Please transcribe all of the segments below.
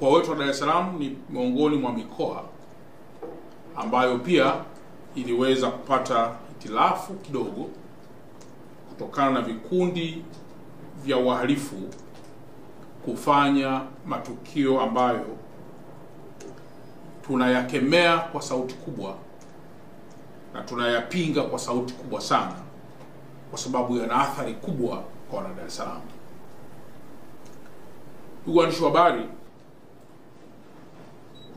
mkoa wetu wa Dar es Salaam ni miongoni mwa mikoa ambayo pia iliweza kupata hitilafu kidogo kutokana na vikundi vya uhalifu kufanya matukio ambayo tunayakemea kwa sauti kubwa na tunayapinga kwa sauti kubwa sana, kwa sababu yana athari kubwa kwa wana Dar es Salaam. Ndugu waandishi wa habari,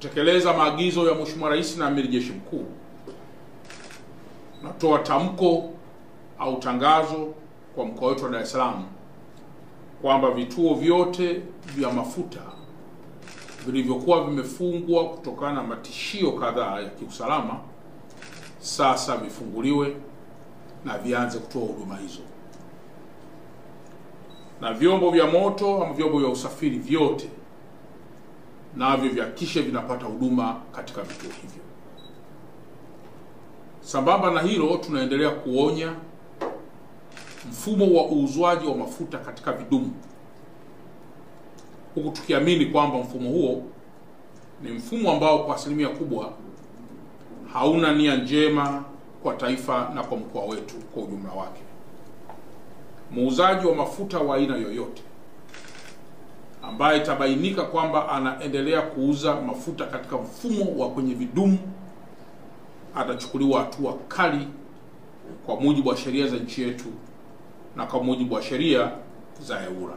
kutekeleza maagizo ya Mheshimiwa Rais na Amiri Jeshi Mkuu, natoa tamko au tangazo kwa mkoa wetu wa Dar es Salaam kwamba vituo vyote vya mafuta vilivyokuwa vimefungwa kutokana na matishio kadhaa ya kiusalama sasa vifunguliwe na vianze kutoa huduma hizo, na vyombo vya moto ama vyombo vya usafiri vyote navyo vihakikishe vinapata huduma katika vituo hivyo. Sambamba na hilo, tunaendelea kuonya mfumo wa uuzwaji wa mafuta katika vidumu, huku tukiamini kwamba mfumo huo ni mfumo ambao kwa asilimia kubwa hauna nia njema kwa taifa na kwa mkoa wetu kwa ujumla wake. Muuzaji wa mafuta wa aina yoyote ambaye itabainika kwamba anaendelea kuuza mafuta katika mfumo wa kwenye vidumu atachukuliwa hatua kali kwa mujibu wa sheria za nchi yetu na kwa mujibu wa sheria za EWURA.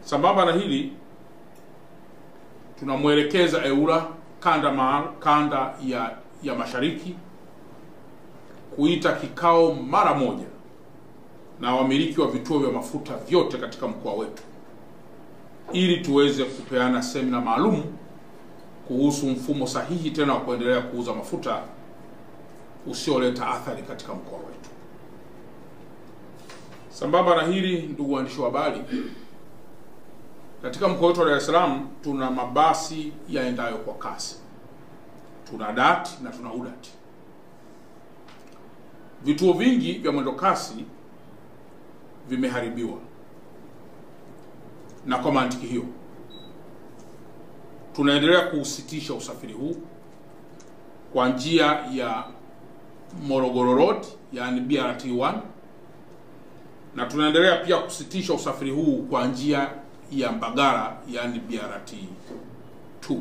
Sambamba na hili, tunamwelekeza EWURA kanda ya Mashariki kuita kikao mara moja na wamiliki wa vituo vya mafuta vyote katika mkoa wetu ili tuweze kupeana semina maalum kuhusu mfumo sahihi tena wa kuendelea kuuza mafuta usioleta athari katika mkoa wetu. Sambamba na hili, ndugu waandishi wa habari, katika mkoa wetu wa Dar es Salaam tuna mabasi yaendayo kwa kasi. Tuna DART na tuna UDART. Vituo vingi vya mwendo kasi vimeharibiwa, na kwa mantiki hiyo tunaendelea kuusitisha usafiri huu kwa njia ya Morogoro Road, yani BRT1, na tunaendelea pia kusitisha usafiri huu kwa njia ya Mbagala, yani BRT2.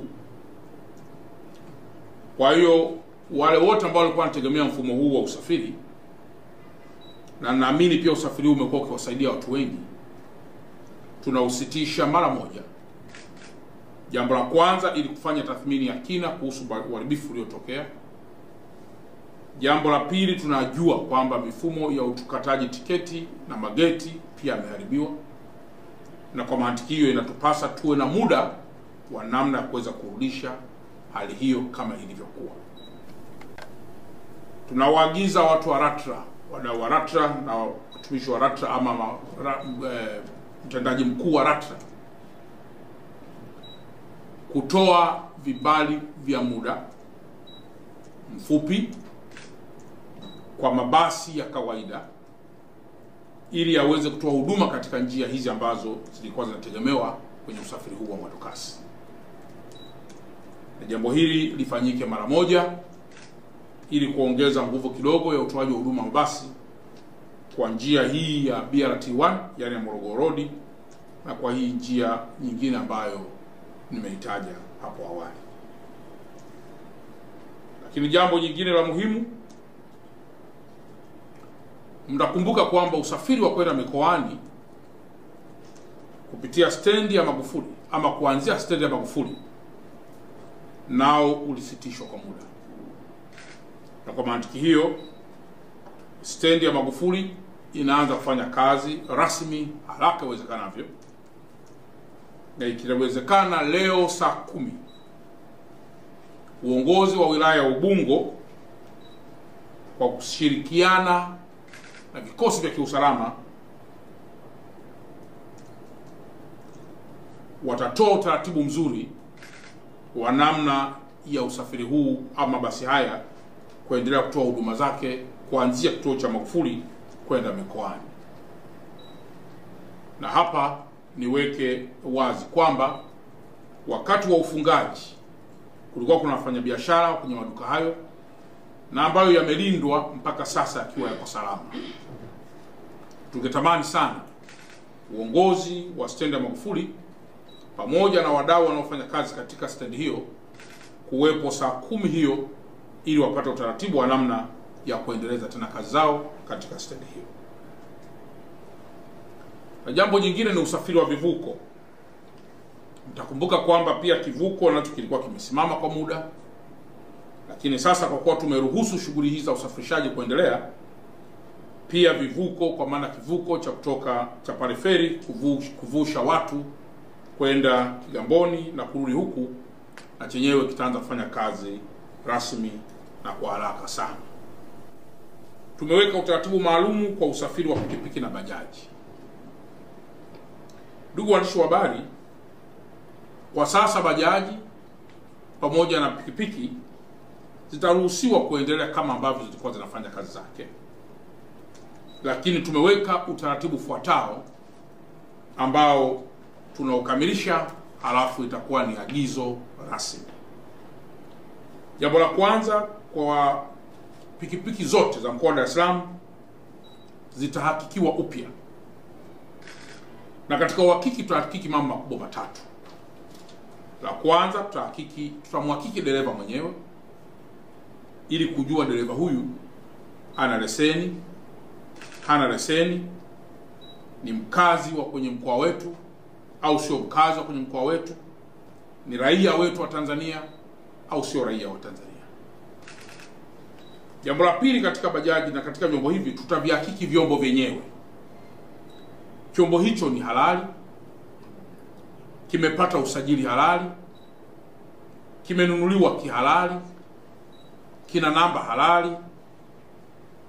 Kwa hiyo wale wote ambao walikuwa wanategemea mfumo huu wa usafiri, na naamini pia usafiri huu umekuwa ukiwasaidia watu wengi, tunausitisha mara moja. Jambo la kwanza, ili kufanya tathmini ya kina kuhusu uharibifu uliotokea. Jambo la pili, tunajua kwamba mifumo ya utukataji tiketi na mageti pia yameharibiwa, na kwa mantiki hiyo inatupasa tuwe na muda wa namna ya kuweza kurudisha hali hiyo kama ilivyokuwa. Tunawaagiza watu wa LATRA, wadau wa LATRA na watumishi wa LATRA ama mtendaji mkuu wa LATRA kutoa vibali vya muda mfupi kwa mabasi ya kawaida ili yaweze kutoa huduma katika njia hizi ambazo zilikuwa zinategemewa kwenye usafiri huu wa mwendokasi. Na jambo hili lifanyike mara moja ili kuongeza nguvu kidogo ya utoaji wa huduma mabasi kwa njia hii ya BRT1, yani ya Morogoro Road, na kwa hii njia nyingine ambayo nimeitaja hapo awali. Lakini jambo jingine la muhimu, mtakumbuka kwamba usafiri wa kwenda mikoani kupitia stendi ya Magufuli ama kuanzia stendi ya Magufuli nao ulisitishwa kwa muda. Na kwa mantiki hiyo, stendi ya Magufuli inaanza kufanya kazi rasmi haraka iwezekanavyo, na ikiwezekana leo saa 10 uongozi wa wilaya ya Ubungo kwa kushirikiana na vikosi vya kiusalama watatoa utaratibu mzuri wa namna ya usafiri huu ama basi haya kuendelea kutoa huduma zake kuanzia kituo cha Magufuli kwenda mikoani. Na hapa niweke wazi kwamba wakati wa ufungaji kulikuwa kuna wafanyabiashara kwenye maduka hayo na ambayo yamelindwa mpaka sasa yakiwa yako salama. Tungetamani sana uongozi wa stendi ya Magufuli pamoja na wadau wanaofanya kazi katika stendi hiyo kuwepo saa 10 hiyo ili wapate utaratibu wa namna ya kuendeleza tena kazi zao katika stendi hiyo. Na jambo jingine ni usafiri wa vivuko. Mtakumbuka kwamba pia kivuko nacho kilikuwa kimesimama kwa muda, lakini sasa kwa kuwa tumeruhusu shughuli hizi za usafirishaji kuendelea, pia vivuko, kwa maana kivuko cha kutoka cha Pareferi kuvusha watu kwenda Kigamboni na kurudi huku, na chenyewe kitaanza kufanya kazi rasmi na kwa haraka sana. Tumeweka utaratibu maalumu kwa usafiri wa pikipiki na bajaji. Ndugu waandishi wa habari, kwa sasa bajaji pamoja na pikipiki zitaruhusiwa kuendelea kama ambavyo zilikuwa zinafanya kazi zake, lakini tumeweka utaratibu fuatao ambao tunaokamilisha, halafu itakuwa ni agizo rasmi. Jambo la kwanza, kwa pikipiki zote za mkoa wa Dar es Salaam zitahakikiwa upya, na katika uhakiki tutahakiki mambo makubwa matatu. La kwanza, tutamhakiki dereva mwenyewe ili kujua dereva huyu ana leseni, hana leseni, ni mkazi wa kwenye mkoa wetu au sio mkazi wa kwenye mkoa wetu, ni raia wetu wa Tanzania au sio raia wa Tanzania. Jambo la pili, katika bajaji na katika vyombo hivi tutavihakiki vyombo vyenyewe. Chombo hicho ni halali, kimepata usajili halali, kimenunuliwa kihalali, kina namba halali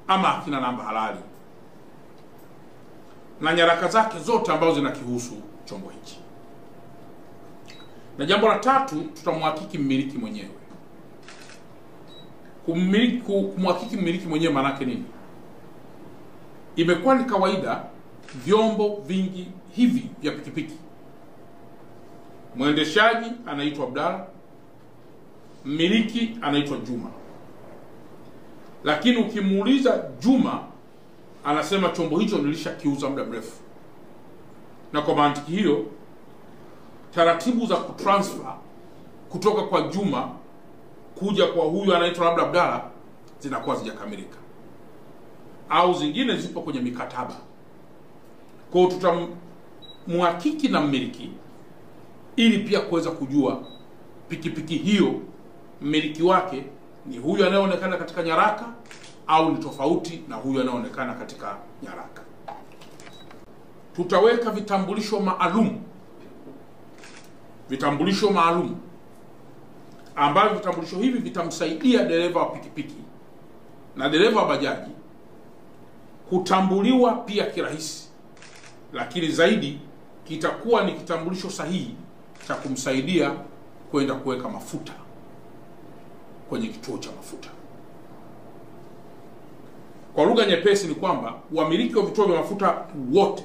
ama kina namba halali, na nyaraka zake zote ambazo zinakihusu chombo hichi. Na jambo la tatu, tutamhakiki mmiliki mwenyewe. Kumhakiki mmiliki mwenyewe maana yake nini? Imekuwa ni kawaida vyombo vingi hivi vya pikipiki, mwendeshaji anaitwa Abdalla, mmiliki anaitwa Juma. Lakini ukimuuliza Juma, anasema chombo hicho nilishakiuza muda mrefu. Na kwa mantiki hiyo, taratibu za kutransfer kutoka kwa Juma kuja kwa huyu anaitwa labda Abdalla zinakuwa zijakamilika, au zingine zipo kwenye mikataba. Kwa hiyo tutamhakiki na mmiliki ili pia kuweza kujua pikipiki hiyo mmiliki wake ni huyu anayeonekana katika nyaraka au ni tofauti na huyu anayeonekana katika nyaraka. Tutaweka vitambulisho maalum ambavyo vitambulisho hivi vitamsaidia dereva wa pikipiki na dereva wa bajaji kutambuliwa pia kirahisi, lakini zaidi kitakuwa ni kitambulisho sahihi cha kumsaidia kwenda kuweka mafuta kwenye kituo cha mafuta. Kwa lugha nyepesi ni kwamba wamiliki wa vituo vya mafuta wote,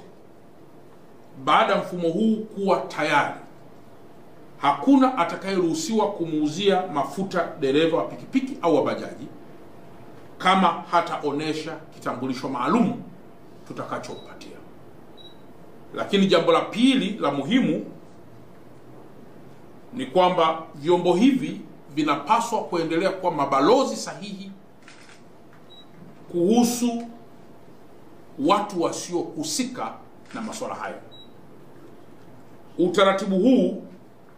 baada ya mfumo huu kuwa tayari, hakuna atakayeruhusiwa kumuuzia mafuta dereva wa pikipiki au wa bajaji kama hataonesha kitambulisho maalum tutakachompatia. Lakini jambo la pili la muhimu ni kwamba vyombo hivi vinapaswa kuendelea kuwa mabalozi sahihi kuhusu watu wasiohusika na masuala hayo. Utaratibu huu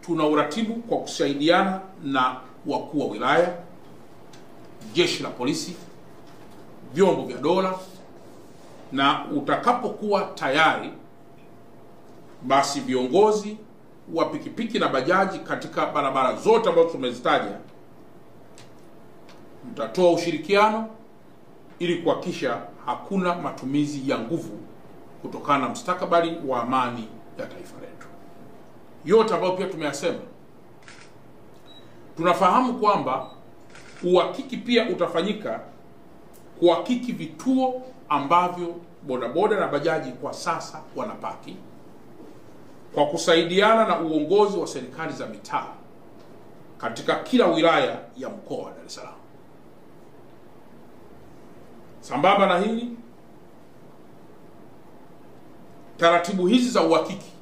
tuna uratibu kwa kusaidiana na wakuu wa wilaya, jeshi la polisi, vyombo vya dola, na utakapokuwa tayari, basi viongozi wa pikipiki na bajaji katika barabara zote ambazo tumezitaja mtatoa ushirikiano ili kuhakikisha hakuna matumizi ya nguvu kutokana na mustakabali wa amani ya taifa letu. Yote ambayo pia tumeyasema, tunafahamu kwamba uhakiki pia utafanyika kuhakiki vituo ambavyo bodaboda na bajaji kwa sasa wanapaki, kwa kusaidiana na uongozi wa serikali za mitaa katika kila wilaya ya mkoa wa Dar es Salaam. Sambamba na hili, taratibu hizi za uhakiki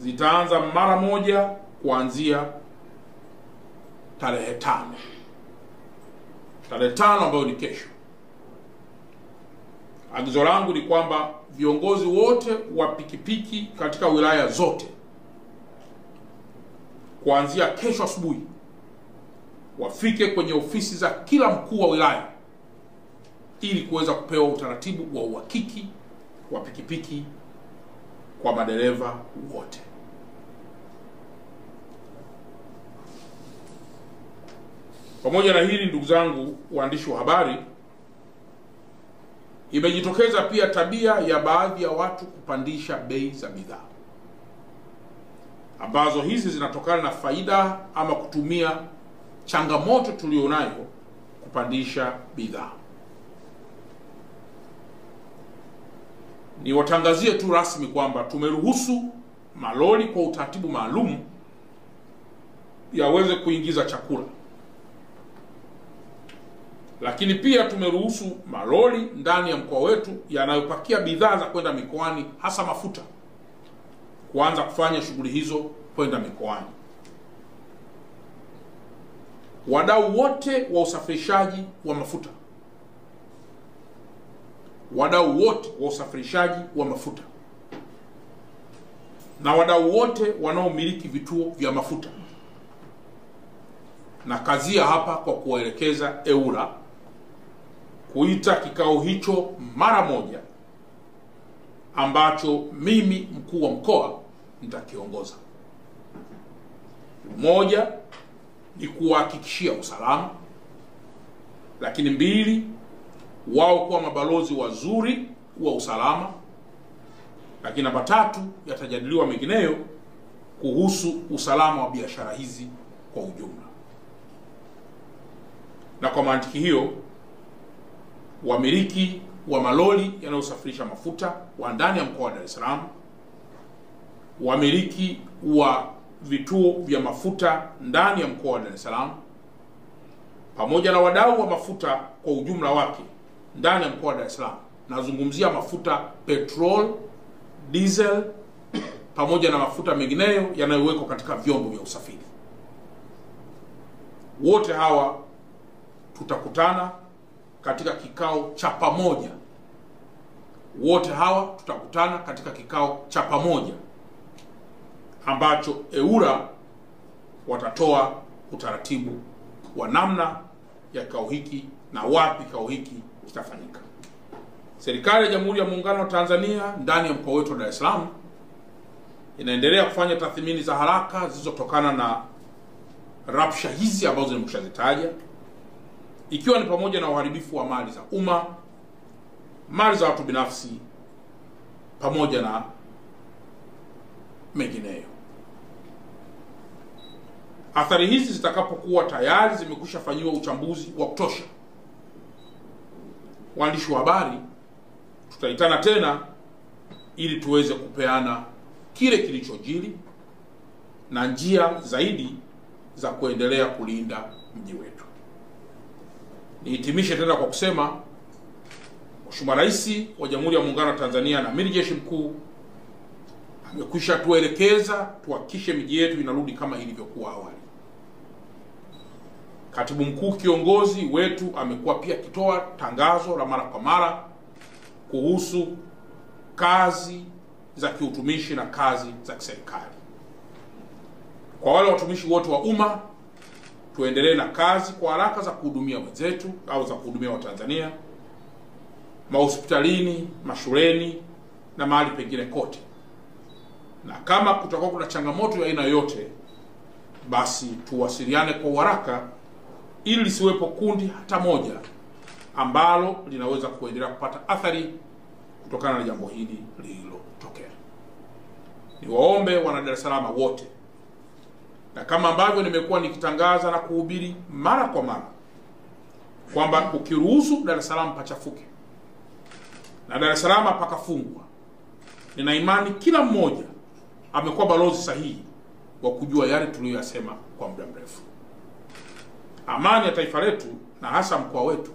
zitaanza mara moja kuanzia tarehe 5 ambayo ni kesho. Agizo langu ni kwamba viongozi wote wa pikipiki katika wilaya zote kuanzia kesho asubuhi wafike kwenye ofisi za kila mkuu wa wilaya ili kuweza kupewa utaratibu wa uhakiki wa pikipiki kwa madereva wote. Pamoja na hili, ndugu zangu waandishi wa habari, imejitokeza pia tabia ya baadhi ya watu kupandisha bei za bidhaa, ambazo hizi zinatokana na faida ama kutumia changamoto tulionayo kupandisha bidhaa. Niwatangazie tu rasmi kwamba tumeruhusu malori kwa utaratibu maalum yaweze kuingiza chakula, lakini pia tumeruhusu malori ndani ya mkoa wetu yanayopakia bidhaa za kwenda mikoani, hasa mafuta, kuanza kufanya shughuli hizo kwenda mikoani. Wadau wote wa usafirishaji wa mafuta, na wadau wote wanaomiliki vituo vya mafuta, na kazia hapa kwa kuwaelekeza EWURA kuita kikao hicho mara moja, ambacho mimi mkuu wa mkoa nitakiongoza. Moja ni kuhakikishia usalama, lakini mbili, wao kuwa mabalozi wazuri wa usalama, lakini namba tatu, yatajadiliwa mengineyo kuhusu usalama wa biashara hizi kwa ujumla. Na kwa mantiki hiyo, wamiliki wa malori yanayosafirisha mafuta wa ndani ya mkoa wa Dar es Salaam, wamiliki wa vituo vya mafuta ndani ya mkoa wa Dar es Salaam, pamoja na wadau wa mafuta kwa ujumla wake ndani ya mkoa wa Dar es Salaam, nazungumzia mafuta petrol, diesel, pamoja na mafuta mengineyo yanayowekwa katika vyombo vya usafiri. Wote hawa tutakutana katika kikao cha pamoja, ambacho EWURA watatoa utaratibu wa namna ya kikao hiki na wapi kikao hiki kitafanyika. Serikali ya Jamhuri ya Muungano wa Tanzania ndani ya mkoa wetu wa Dar es Salaam inaendelea kufanya tathmini za haraka zilizotokana na rapsha hizi ambazo nimekushazitaja, ikiwa ni pamoja na uharibifu wa mali za umma, mali za watu binafsi, pamoja na mengineyo. Athari hizi zitakapokuwa tayari zimekwisha fanyiwa uchambuzi wa kutosha, waandishi wa habari tutaitana tena ili tuweze kupeana kile kilichojiri na njia zaidi za kuendelea kulinda mji wetu. Nihitimishe tena kwa kusema, Mheshimiwa Rais wa Jamhuri ya Muungano wa Tanzania na Amiri Jeshi Mkuu amekwisha tuelekeza tuhakikishe miji yetu inarudi kama ilivyokuwa awali. Katibu Mkuu kiongozi wetu amekuwa pia akitoa tangazo la mara kwa mara kuhusu kazi za kiutumishi na kazi za kiserikali. Kwa wale watumishi wote wa umma, tuendelee na kazi kwa haraka za kuhudumia wenzetu au za kuhudumia Watanzania, mahospitalini, mashuleni na mahali pengine kote. Na kama kutakuwa kuna changamoto ya aina yoyote, basi tuwasiliane kwa haraka ili lisiwepo kundi hata moja ambalo linaweza kuendelea kupata athari kutokana na jambo hili lililotokea. Niwaombe wana Dar es Salaam wote, na kama ambavyo nimekuwa nikitangaza na kuhubiri mara kwa mara kwamba ukiruhusu Dar es Salaam pachafuke na Dar es Salaam pakafungwa, nina imani kila mmoja amekuwa balozi sahihi wa kujua yale tuliyoyasema kwa muda mrefu. Amani ya taifa letu na hasa mkoa wetu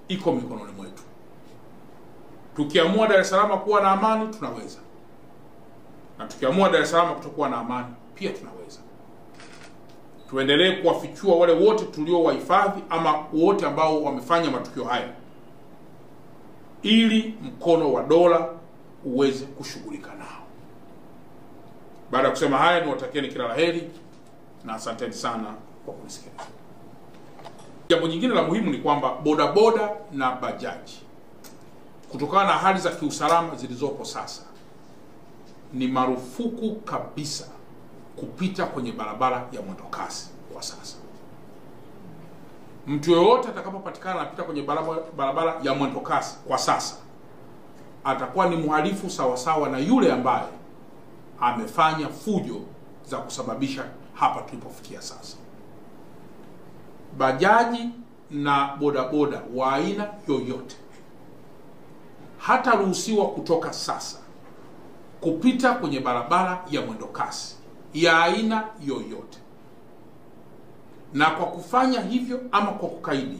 iko mikononi mwetu. Tukiamua Dar es Salaam kuwa na amani tunaweza, na tukiamua Dar es Salaam kutokuwa na amani pia tunaweza. Tuendelee kuwafichua wale wote tuliowahifadhi ama wote ambao wamefanya matukio haya, ili mkono wa dola uweze kushughulika nao. Baada ya kusema haya, niwatakieni kila laheri na asanteni sana kwa kunisikiliza. Jambo jingine la muhimu ni kwamba bodaboda na bajaji, kutokana na hali za kiusalama zilizopo sasa, ni marufuku kabisa kupita kwenye barabara ya mwendokasi kwa sasa. Mtu yoyote atakapopatikana anapita kwenye barabara ya mwendokasi kwa sasa, atakuwa ni mhalifu sawasawa na yule ambaye amefanya fujo za kusababisha hapa tulipofikia sasa. Bajaji na bodaboda wa aina yoyote hata ruhusiwa kutoka sasa kupita kwenye barabara ya mwendokasi ya aina yoyote, na kwa kufanya hivyo ama kwa kukaidi,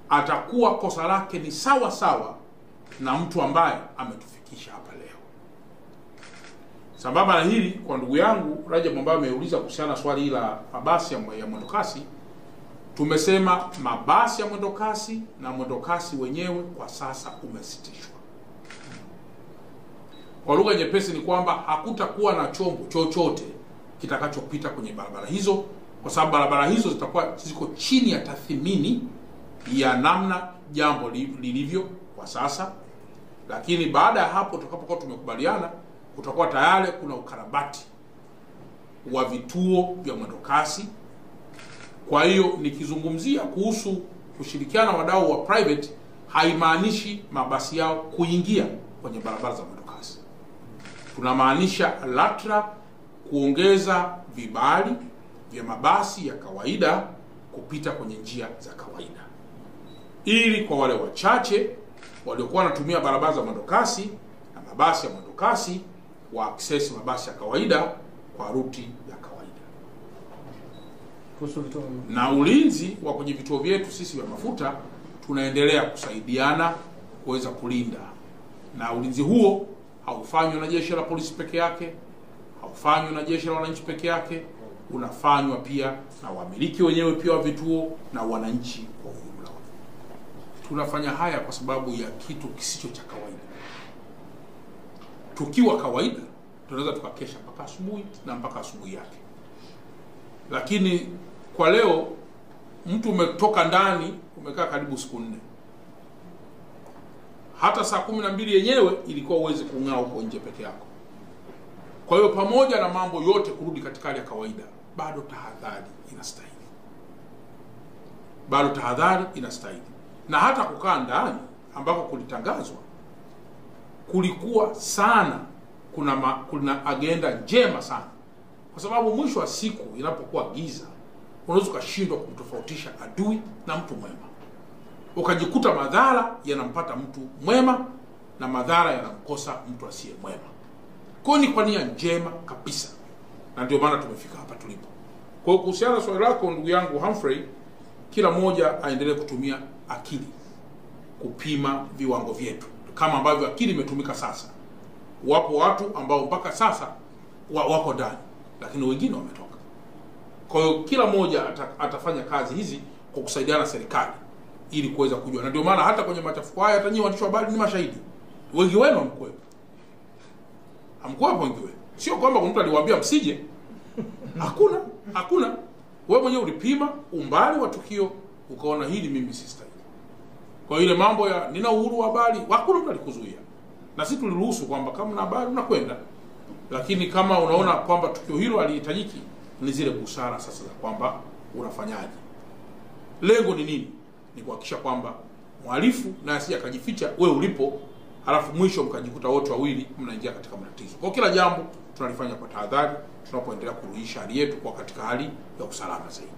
atakuwa kosa lake ni sawa sawa na mtu ambaye ametufikisha hapa leo. Sambamba na hili, kwa ndugu yangu Rajab ambaye ameuliza kuhusiana swali la mabasi ya mwendokasi, tumesema mabasi ya mwendokasi na mwendokasi wenyewe kwa sasa umesitishwa. Kwa lugha nyepesi ni kwamba hakutakuwa na chombo chochote kitakachopita kwenye barabara hizo, kwa sababu barabara hizo zitakuwa ziko chini ya tathmini ya namna jambo lilivyo kwa sasa. Lakini baada ya hapo, tutakapokuwa tumekubaliana, kutakuwa tayari kuna ukarabati wa vituo vya mwendokasi. Kwa hiyo nikizungumzia kuhusu kushirikiana na wadau wa private, haimaanishi mabasi yao kuingia kwenye barabara za mwendokasi. Tunamaanisha LATRA kuongeza vibali vya mabasi ya kawaida kupita kwenye njia za kawaida, ili kwa wale wachache waliokuwa wanatumia barabara za mwendokasi na mabasi ya mwendokasi wa access mabasi ya kawaida kwa ruti ya kawaida. Na ulinzi wa kwenye vituo vyetu sisi vya mafuta, tunaendelea kusaidiana kuweza kulinda, na ulinzi huo haufanywi na jeshi la polisi peke yake, haufanywi na jeshi la wananchi peke yake, unafanywa pia na wamiliki wenyewe pia wa vituo na wananchi kwa ujumla. Tunafanya haya kwa sababu ya kitu kisicho cha kawaida. Tukiwa kawaida tunaweza tukakesha mpaka asubuhi na mpaka asubuhi yake, lakini kwa leo mtu umetoka ndani umekaa karibu siku 4, hata saa 12 yenyewe ilikuwa uweze kung'aa huko nje peke yako. Kwa hiyo pamoja na mambo yote kurudi katika hali ya kawaida, bado tahadhari inastahili, bado tahadhari inastahili. Na hata kukaa ndani ambako kulitangazwa kulikuwa sana kuna agenda njema sana, kwa sababu mwisho wa siku inapokuwa giza, unaweza ukashindwa kumtofautisha adui na mtu mwema, ukajikuta madhara yanampata mtu mwema na madhara yanamkosa mtu asiye mwema. Kwa ni kwa nia njema kabisa, na ndio maana tumefika hapa tulipo. Kwa kuhusiana na swali lako ndugu yangu Humphrey, kila mmoja aendelee kutumia akili kupima viwango vyetu kama ambavyo akili imetumika sasa. Wapo watu ambao mpaka sasa wako ndani, lakini wengine wametoka. Kwa hiyo kila mmoja atafanya kazi hizi kwa kusaidiana na serikali ili kuweza kujua. Na ndio maana hata kwenye machafuko haya, hata nyinyi waandishi wa habari ni mashahidi. Wengi wenu hamkuwepo. Hamkuwepo wengi wenu. Sio kwamba mtu aliwaambia msije. Hakuna. Wewe mwenyewe ulipima umbali wa tukio ukaona hili mimi sistahili. Kwa ile mambo ya nina uhuru wa habari, hakuna mtu alikuzuia. Na sisi tuliruhusu kwamba kama una habari unakwenda. Lakini kama unaona kwamba tukio hilo halihitajiki, ni zile busara sasa za kwamba unafanyaje. Lengo ni nini? Ni kuhakikisha kwamba mhalifu na asije akajificha wewe ulipo, halafu mwisho mkajikuta wote wawili mnaingia katika matatizo. Kwa kila jambo tunalifanya kwa tahadhari, tunapoendelea kurudisha hali yetu kwa katika hali ya usalama zaidi.